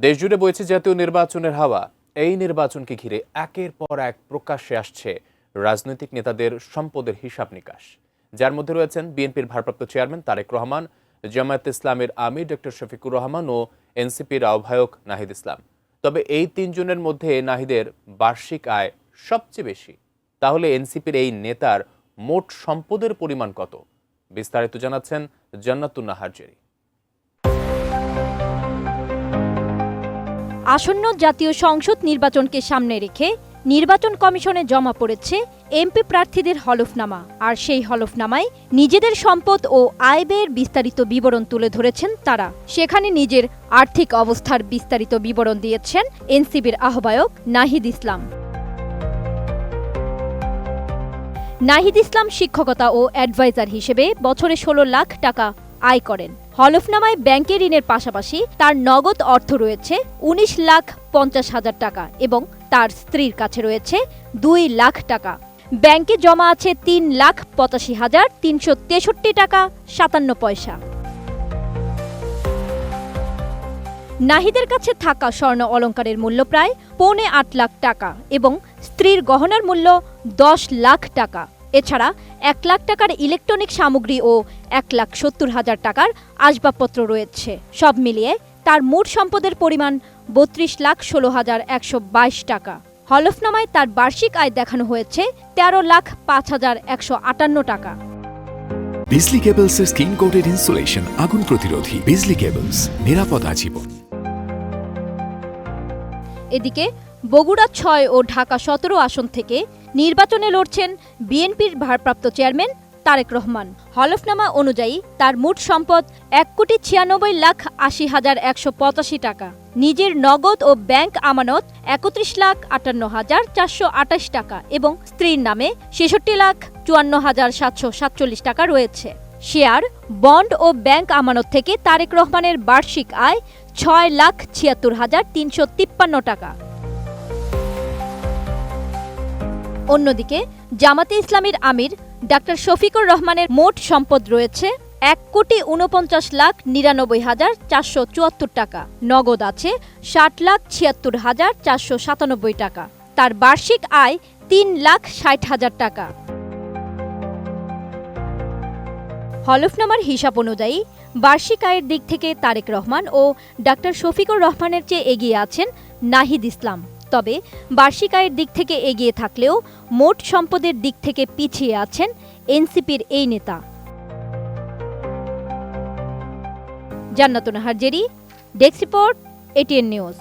দেশজুড়ে বইছে জাতীয় নির্বাচনের হাওয়া। এই নির্বাচনকে ঘিরে একের পর এক প্রকাশ্যে আসছে রাজনৈতিক নেতাদের সম্পদের হিসাব নিকাশ, যার মধ্যে রয়েছেন বিএনপির ভারপ্রাপ্ত চেয়ারম্যান তারেক রহমান, জামায়াতে ইসলামের আমির ডক্টর শফিকুর রহমান ও এনসিপির আহ্বায়ক নাহিদ ইসলাম। তবে এই তিনজনের মধ্যে নাহিদের বার্ষিক আয় সবচেয়ে বেশি। তাহলে এনসিপির এই নেতার মোট সম্পদের পরিমাণ কত? বিস্তারিত জানাচ্ছেন জান্নাতুন নাহার জেরি। আসন্ন জাতীয় সংসদ নির্বাচনকে সামনে রেখে নির্বাচন কমিশনে জমা পড়েছে এমপি প্রার্থীদের হলফনামা। আর সেই হলফনামায় নিজেদের সম্পদ ও আয় ব্যয়ের বিস্তারিত বিবরণ তুলে ধরেছেন তারা। সেখানে নিজের আর্থিক অবস্থার বিস্তারিত বিবরণ দিয়েছেন এনসিপির আহ্বায়ক নাহিদ ইসলাম। নাহিদ ইসলাম শিক্ষকতা ও অ্যাডভাইজার হিসেবে বছরে ১৬ লাখ টাকা আয় করেন। হলফনামায় ব্যাংকের ঋণের পাশাপাশি তার নগদ অর্থ রয়েছে ১৯,৫০,০০০ টাকা এবং তার স্ত্রীর কাছে রয়েছে ২ লাখ টাকা। ব্যাংকে জমা আছে ৩,৮৫,৩৬৩ টাকা ৫৭ পয়সা। নাহিদের কাছে থাকা স্বর্ণ অলংকারের মূল্য প্রায় ৮.৫ লাখ টাকা এবং স্ত্রীর গহনার মূল্য ১০ লাখ টাকা। এছাড়া ১ লাখ টাকার ইলেকট্রনিক সামগ্রী ও ১,৭০,০০০ টাকার আসবাবপত্র রয়েছে। সব মিলিয়ে তার মোট সম্পদের পরিমাণ ৩২,১৬,১২২ টাকা। হলফনামায় তার বার্ষিক আয় দেখানো হয়েছে ১৩,৫,১৫৮ টাকা। বিজলি কেবলস এর স্কিন কোটেড ইনসুলেশন আগুন প্রতিরোধী। বিজলি কেবলস, নিরাপদ আজীবন। এদিকে বগুড়া ৬ ও ঢাকা ১৭ আসন থেকে নির্বাচনে লড়ছেন বিএনপির ভারপ্রাপ্ত চেয়ারম্যান তারেক রহমান। হলফনামা অনুযায়ী তার মোট সম্পদ ১,৯৬,৮০,১৮৫ টাকা। নিজের নগদ ও ব্যাংক আমানত ৩১,৫৮,৪২৮ টাকা এবং স্ত্রীর নামে ৬৬,৫৪,৭৪৭ টাকা রয়েছে। শেয়ার, বন্ড ও ব্যাংক আমানত থেকে তারেক রহমানের বার্ষিক আয় ৬,৭৬,৩৫৩ টাকা। অন্যদিকে জামাতে ইসলামীর আমির ডক্টর শফিকুর রহমানের মোট সম্পদ রয়েছে ১,৪৯,৯৯,৪৭৪ টাকা। নগদ আছে ৬০,৭৬,৪৯৭ টাকা। তার বার্ষিক আয় ৩,৬০,০০০ টাকা। হলফনামার হিসাব অনুযায়ী বার্ষিক আয়ের দিক থেকে তারেক রহমান ও ডক্টর শফিকুর রহমানের চেয়ে এগিয়ে আছেন নাহিদ ইসলাম। তবে বার্ষিক আয়ের দিক থেকে এগিয়ে থাকলেও মোট সম্পদের দিক থেকে পিছিয়ে আছেন এনসিপির এই নেতা। জান্নাতুন Nahar Jerry, desk report, ATN news.